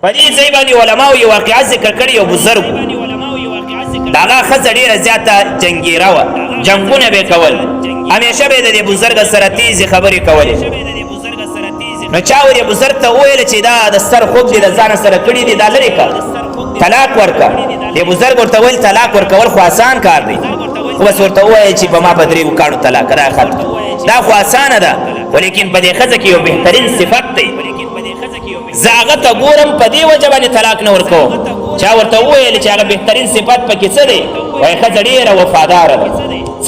په دې ځای باندې علماو یو واقعه ذکر کړې یو بزرګ د هغه ښځه ډېره زیاته جنګیره وه جنګونه به یې کول همیشه به یې د دې بزرګ سره تیزې خبرې کولې نو چا ور یې بزرګ ته وویل چې دا د سر خوب دې د ځان سره کړي دي دا لرې کړه طلاق ورکړه دې بزرګ ورته ویل طلاق ورکول خو آسان کار دی خو بس ورته ووایه چې په ما په درېو کاڼو طلاق راخت دا خو آسانه ده ولیکن په دې ښځه کې یو بهترین صفت دی زه هغه ته ګورم په دې وجه باندې طلاق نه ورکوم چا ورته وویل چې هغه بهترین صفت پکې څه دی وایي ښځه ډېره وفاداره ده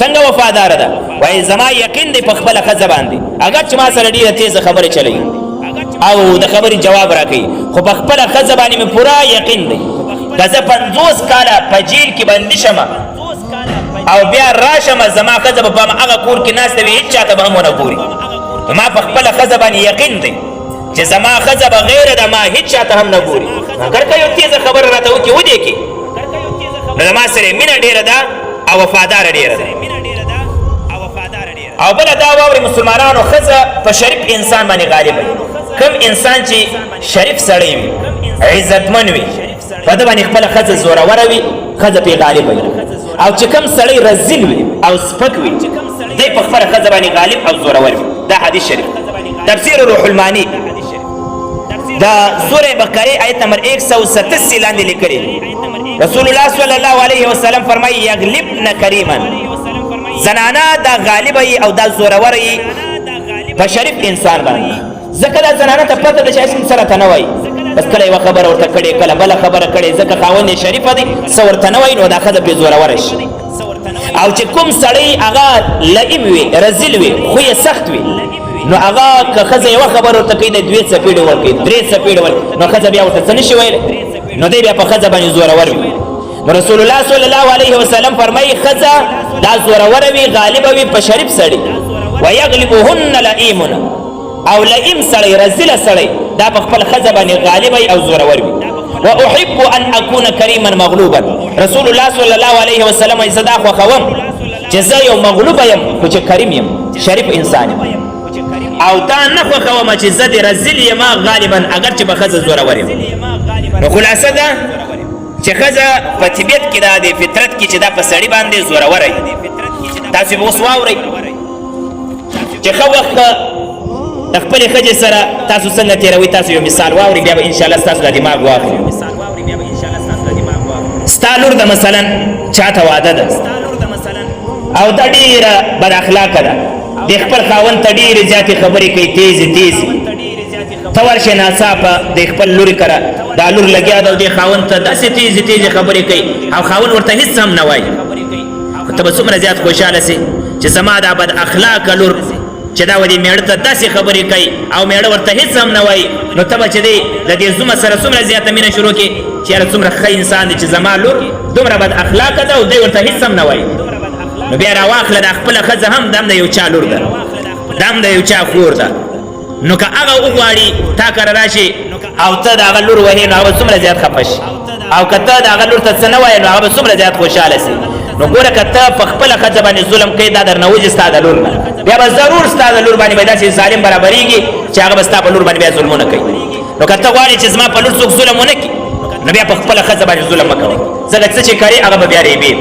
څنګه وفاداره ده وایي زما یقین دی په خپله ښځه باندې اگر چې ما سره ډېره تیزه خبرې چلوي او د خبرې جواب راکوي خو په خپله ښځه باندې مې پوره یقین دی که زه 50 کاله په جیل کې بندي شمه او بیا راشم زما ښځه به په هغه کور کې ناسته وي هېڅ چاته به هم ونه ګوري ما په خپله ښځه باندې یقین دی چې زما ښځه بغیره د ما هېڅ چاته هم نه ګوري اگر که یو تیزه خبره راته وکړي ودې کې نو زما سره مینه ډېره ده او وفاداره ډېره ده او بله دا واورئ مسلمانانو ښځه په شریف انسان باندې غالبه کوم انسان چې شریف سړی وي عزتمن وي په ده باندې خپله ښځه زوروره وي ښځه پرې غالبه وي او چې کوم سړی رزیل وي او سپک وي دی په خپله ښځه باندې غالب او زورور وي دا حدیث شریف تفسیر روح المانی دا سوره بقره آیت نمبر 187 لاندې لیکلي رسول الله صلی الله علیه وسلم فرمایي یغلبن کریما زنانه دا غالبه او دا زورور په شریف انسان باندې ځکه دا زنانه ته پته ده چې اسم سره ته نه وایي بس کله یوه خبره ورته کړې کله بله خبره کړې ځکه خاوند یې شریفه دی څه ورته نه وایي نو دا ښځه پرې زوروره شي او چې کوم سړی هغه لئیم وي رزیل وي خو یې سخت وي نو هغه که ښځه یوه خبره ورته کوي د 2 څپېړې ورکوي 3 څپېړې ورکوي نو ښځه بیا ورته څه نشي ویلی نو دی بیا په ښځه باندې زورور وي نو رسول الله صلی الله علیه وسلم فرمایي ښځه دا زوروره وي غالبه وي په شریف سړي ویغلبهن لئیمن او لئیم سړی رزیله سړی دا په خپل ښځه باندې غالب وي او زورور وي واحب ان اكون کریما مغلوبا رسول الله صلی الله علیه وسلم زه دا خوښوم چې زه یو مغلوبه یم خو چې کریم یم شریف انسان یم او دا نه خوښوم چې زه د رزیل یم غالبا اگر چې په ښځه زورور یم نو خلاصه ده چې ښځه په طبیعت کې دا د فطرت کې چې دا په سړي باندې زوروره وي تاسو به اوس واورئ چې ښه وخت د خپلې ښځې سره تاسو څنګه تېروئ تاسو یو مثال واورئ بیا به انشاءالله ستاسو د دماغ واخلي ستا لور ده مثلا چاته واده ده او دا ډېره بد اخلاقه ده د خپل خاوند ته ډېرې زیاتې خبرې کوي تیزې ته ورشې ناڅاپه د خپل لورې کره دا لور لګیا ده او دې خاوند ته داسې تیزې خبرې کوي او خاوند ورته هېڅ هم نه وایي خو ته به څومره زیات خوشحاله سې چې زما دا بد اخلاقه لور چې دا ودې میړه ته داسې خبرې کوي او میړه ورته هېڅ هم نه وایي نو ته به چې دی د دې زومه سره څومره زیاته مینه شروع کړي چې یاره څومره ښه انسان دی چې زما لور دومره بد اخلاقه ده او دی ورته هېڅ هم نه وایي نو بیا راواخله دا خپله ښځه هم دم د یو چا لور ده دم د یو چا خور ده نو که هغه وغواړي تا کره راشي او ته د هغه لور وهې نو هغه به څومره زیات خفه شي او که ته د هغه لور ته څه نه وایې نو هغه به څومره زیات خوشحاله سي نو ګوره که ته په خپله ښځه باندې ظلم کوې دا درنه وځي ستا د لور نه بیا به ضرور ستا د لور باندې به داسې ظالم برابرېږي چې هغه به ستا په لور باندې بیا ظلمونه کوي نو که ته غواړې چې زما په لور څوک ظلم ونه کړي نو بیا په خپله ښځه باندې ظلم مه کوئ ځکه څه چې کوې هغه به بیا ریبې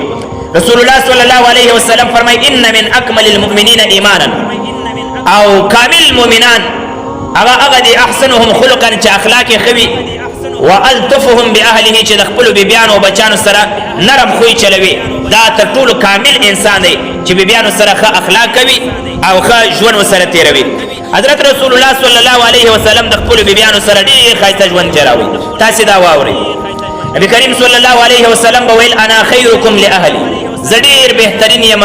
رسول الله صلی الله علیه وسلم فرمایي ان من اکمل المؤمنین ایمانا او کامل مؤمنان هغه دي احسنهم خلقا چې اخلاق یې ښه وي والطفهم باهله چې د خپلو بیبیانو او بچانو سره نرم خوی چلوي دا تر ټولو کامل انسان دی چې بیبیانو سره ښه اخلاق کوي او ښه ژوند ورسره تېروي حضرت رسول الله صلی الله علیه وسلم د خپلو بیبیانو سره ډېر ښایسته ژوند تېراوي تاسې دا واورئ نبی کریم صلی الله علیه وسلم به ویل انا خیرکم لاهلی زه ډېر بهترین یم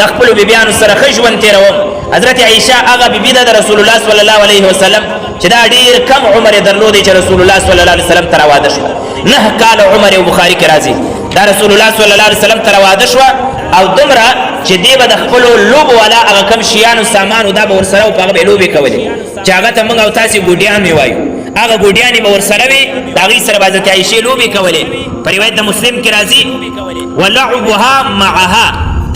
د خپلو بیبیانو سره ښه ژوند تېروم حضرت عایشه هغه بیبي ده د رسول الله صلی الله علیه وسلم چې دا ډېر کم عمر یې درلودی چې رسول الله صلی الله علیه وسلم ته راواده شوه 9 کاله عمر یې بخاري کې راځي دا رسول الله صلی الله علیه وسلم ته راواده شوه او دومره چې دی به د خپلو لوبو والا هغه کم شیانو سامانو دا به ورسره و په هغه به یې لوبې کولې چې هغه ته موږ او تاسې ګوډیان مې وایو هغه ګوډیانې به ورسره وي د هغې سره به حضرت عایشې لوبې کولې په روایت د مسلم کې راځي ولعبها معها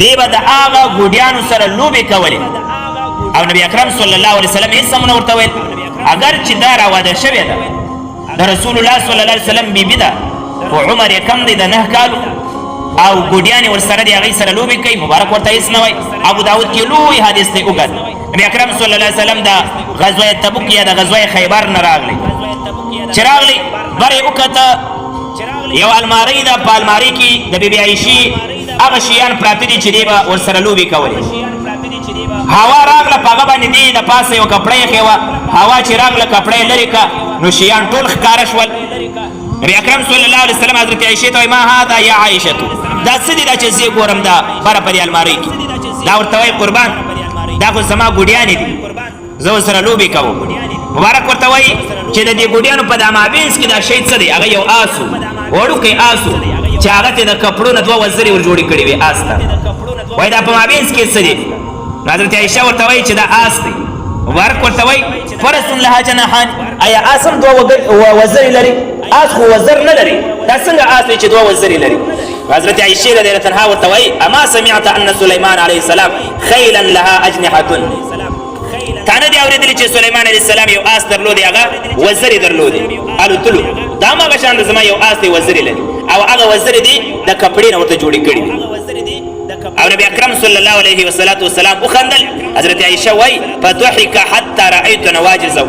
دی به د هغه ګوډیانو سره لوبې کولې او نبی اکرم صلی الله علیه وسلم هېڅ هم نه ورته ویل اگر چې دا راواده شوې ده د رسول الله صلی الله علیه وسلم بیبي ده خو عمر یې کم دی د 9 کالو او ګوډیانې ورسره د هغې سره لوبې کوي مبارک ورته هېڅ نه وایي ابو داود کې لوی حدیث دی اوږد نبي اکرم صلی الله علیه وسلم د غزوه تبوک یا د غزوه خیبر نه راغلی چې راغلی بر یې وکته یو المارۍ ده په المارۍ کې د بیبي عایشې هغه شیان پراته دي چې دی به ورسره لوبې کولې هوا راغله په هغه باندې دی د پاسه یو کپړه یې ایښې وه هوا چې راغله کپړه یې لرې کړه نو شیان ټول ښکاره شول نبي اکرم صلی الله علیه وسلم حضرت عایشې ته وایي ما هذا یا عایشتو دا څه دي دا چې زه ګورم دا بره په دې المارۍ کې دا ورته وایي قربان دا خو زما ګوډیانې دي زه ورسره لوبې کوم مبارک ورته وایي چې د دې ګوډیانو په دا مابینځ کې دا شی څه دی هغه یو آس و وړوکی آس و چې هغه ته د کپړو نه 2 وزرې ور جوړې کړې وې آس ته وایي دا په مابینځ کې څه دی حضرت عایشه ورته وایي چې دا آس دی مبارک ورته وایي فرس لها جناحان ایا آس هم 2 وزرې لري آس خو وزر نه لري دا څنګه آس دی چې 2 وزرې لري حضرت عایشه رضی الله عنها ورته وایي اما سمعت ان سلیمان علیه السلام خیلا لها اجنحه تا نه دی اورېدلی چې سلیمان علیه السلام یو آس درلودی هغه وزرې درلودې الوتلو دا هماغه شان زما یو آس دی وزرې لري او هغه وزرې دي د کپړې نه ورته جوړې کړي دي او نبی اکرم صلی الله علیه وسلم وخندل حضرت عایشه وایي فضحک حتی رأیت نواجزه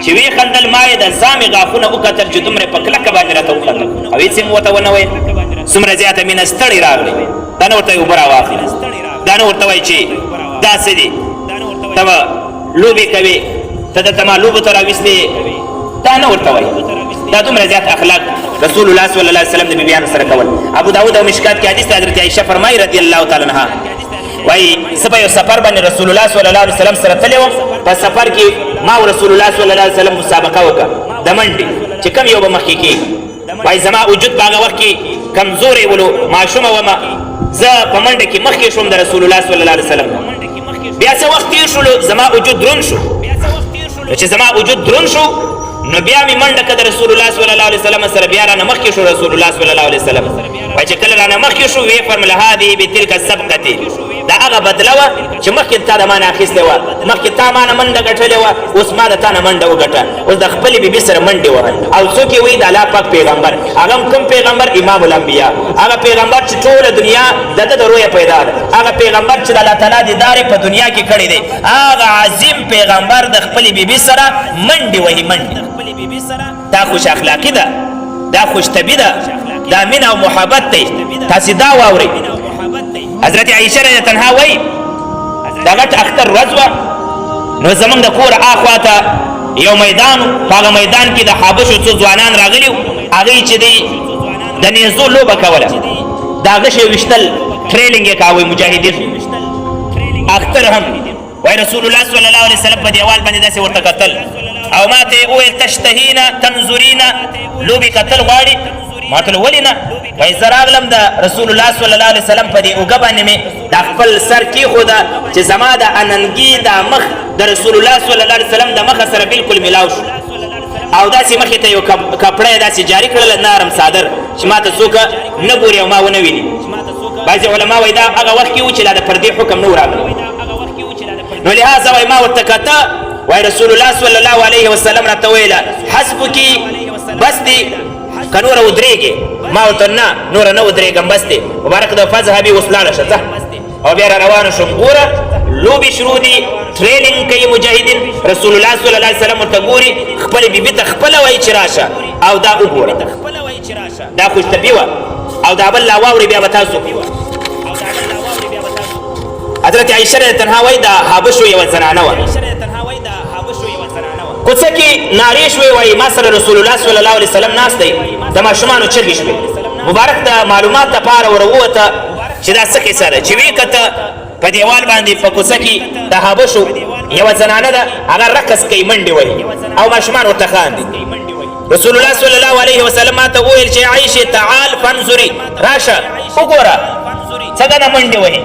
چې وی خندل ما یې د ځامې غاښونه وکتل چې دومره په کلکه باندې راته وخندل او هېڅ یې ورته ونه ویل څومره زیاته مینه ستړې راغلې دا نه ورته یې اوبه راواخلې دا نه ورته وایي چې داسې دي ته به لوبې کوې ته دلته ما لوبو ته راویستې دا نه ورته وایي دا دومره زیات اخلاق رسول الله صلی الله علیه وسلم د بیبیانو سره کول ابو داود او مشکات کې حدیث حضرت عایشه فرمایي رضی الله تعالی عنها وایي زه په یو سفر باندې رسول الله صلی الله علیه وسلم سره تللی وم په سفر کې ما او رسول الله صلی الله علیه وسلم مسابقه وکړه د منډې چې کم یو به مخکې کېږي وایي زما وجود په هغه وخت کې کمزوری ولو ماشومه ومه زه په منډه کې مخکې شوم د رسول الله صلی الله علیه وسلم بیا څه وخت تېر شولو زما وجود دروند شو چې زما وجود دروند شو نو بیا مې منډه کړه د رسول الله صلی الله علیه وسلم سره بیا رانه مخکې شو رسول الله صلی الله علیه وسلم وایي چې کله رانه مخکې شو ویې فرمل هذه بتلک السبقة دا هغه بدله وه چې مخکې تا د ما نه اخیستې وه مخکې تا ما نه منډه ګټلې وه اوس ما د تا نه منډه وګټه اوس د خپلې بیبي سره منډې وهل او څوک یې وایي د الله پاک پیغمبر هغه هم کوم پیغمبر امام الانبیا هغه پیغمبر چې ټوله دنیا د ده د رویه پیدا ده هغه پیغمبر چې د الله تعالی دیدار په دنیا کې کړی دی هغه عظیم پیغمبر د خپلې بیبي سره منډې وهي منډې دا خوش اخلاقی ده دا خوش طبعی ده دا مینه او محبت دی تاسې دا واورئ حضرت عایشه رضی الله عنها وایي دا غټ اختر ورځ وه نو زمونږ د کور اخوا ته یو میدان و په هغه میدان کې د حابشو څو ځوانان راغلي وو هغوی چې دی د نیزو لوبه کوله د هغه شی ویشتل ټریننګ یې کاوه مجاهدین اختر هم وایي رسول الله صلی الله علیه وسلم په دیوال باندې داسې ورته کتل او ما ته یې وویل تشتهینا تنظرینا لوبې کتل غواړي ما ته ولې نه وایي زه راغلم د رسول الله صلی الله علیه وسلم په دې اوږه باندې مې دا خپل سر کېښوده چې زما د اننګي دا مخ د رسول الله صلی الله علیه وسلم د مخه سره بالکل میلاو شو او داسې مخې ته یو کپړه یې داسې جاري کړله نرم صادر چې ما ته څوک نه ګوري او ما ونه ویني بعضې علما وایي دا هغه وخت کې و چې لا د پردې حکم نه و راغلی نو لهذا وایي ما ورته کته وایي رسول الله صلی الله علیه وسلم راته ویله حسبکي بس دی که نوره ودرېږې ما ورته نه نوره نه ودرېږم بس دی مبارک ده فذهبي اوس لاړه شه ځه او بیا را روانه شوم ګوره لوبې شروع دي ټریننګ کوي مجاهدین رسول الله صلی الله علیه وسلم ورته ګوري خپلې بیبي ته خپله وایي چې راشه او دا وګوره دا خوش طبعي وه او دا بل لا واورئ بیا به تاسو حضرت عایشه رضی الله عنها وایي دا حابشو یوه زنانه وه کوڅه کې نارې شوې وایي ما سره رسول الله صلی الله علیه وسلم ناست دی د ماشومانو چغې شوې مبارک د معلومات دپاره ورووته چې دا څه کیسه ده چې ویې کته په دیوال باندې په کوڅه کې د حابشو یوه زنانه ده هغه رقص کوي منډې وهي او ماشومان ورته خاندي رسول الله صلی الله علیه وسلم ما ته وویل چې عایشې تعال فانظري راشه وګوره څنګه منډې وهي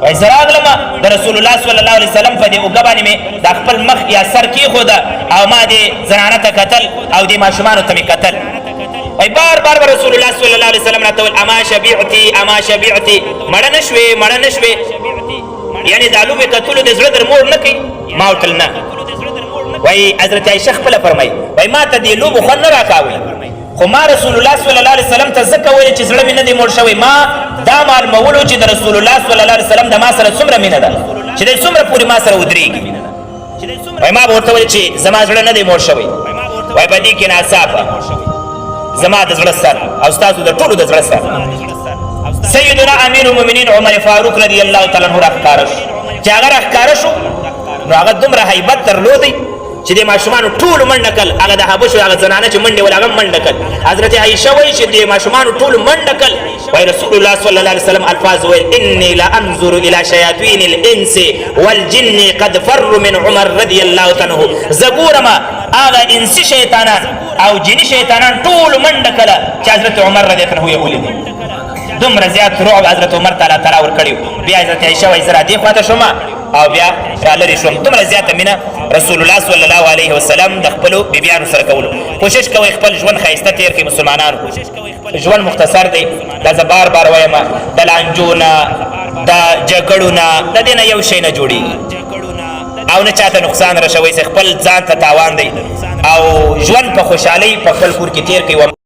وایي زه راغلم د رسول الله صلی الله علیه وسلم په دې اوږه باندې مې د خپل مخ یا سر کېښوده او ما دې زنانه ته کتل او دې ماشومانو ته مې کتل وایي بار بار به رسول الله صلی الله علیه وسلم راته ویل اما شبعتي اما شبعتي مړه نه شوې مړه نه شوې یعنې دا لوبې کتلو د زړه در موړ نه کوي ما ورته نه وای حضرت عائشه خپله فرمایي وای ما ته دې لوبو خوند نه راکاوی خو ما رسول الله صلی الله علیه وسلم ته ځکه ویل چې زړه مې نه دی موړ شوی ما دا معلومولو چې د رسول الله صلی الله علیه وسلم د ما سره څومره مینه ده چې دی څومره پورې ما سره ودرېږي وای ما به ورته ویل چې زما زړه نه دی موړ شوی وای په دې کې ناڅاپه زما د زړه سر او ستاسو د ټولو د زړه سر سیدنا امیر المؤمنین عمر فاروق رضی الله تعالی عنہ راښکاره شو چې هغه راښکاره شو نو هغه دومره هیبت درلودی چې د ماشومانو ټول منډه کړل هغه د حبشو هغه زنانه چې منډې ول هغه منډه کړل حضرت عایشه وایي چې د ماشومانو ټول منډه کړل وایي رسول الله صلی الله علیه وسلم الفاظ ویل انی لانظر الى شیاطین الانس والجن قد فروا من عمر رضی الله تعالی عنہ زه ګورم هغه انسي شیطانان او جني شیطانان ټول منډه کړله چې حضرت عمر رضی الله عنه یې ولیدل دومره زیات رعب حضرت عمر تعالی ورکړی بیا حضرت عایشه وایي زه را دې خواته شوم او بیا را لرې شوم دومره زیاته مینه رسول الله صلی الله علیه وسلم د خپلو بیبیانو سره کولو کوشش کوئ خپل ژوند ښایسته تېر کړئ مسلمانانو ژوند مختصر دی دا زه بار بار وایم د لانجو نه د جګړو نه د دې نه یو شی نه جوړېږي او نه چاته نقصان رسوئ خپل ځان ته تاوان دی او ژوند په خوشحالۍ په خپل کور کې تېر کړئ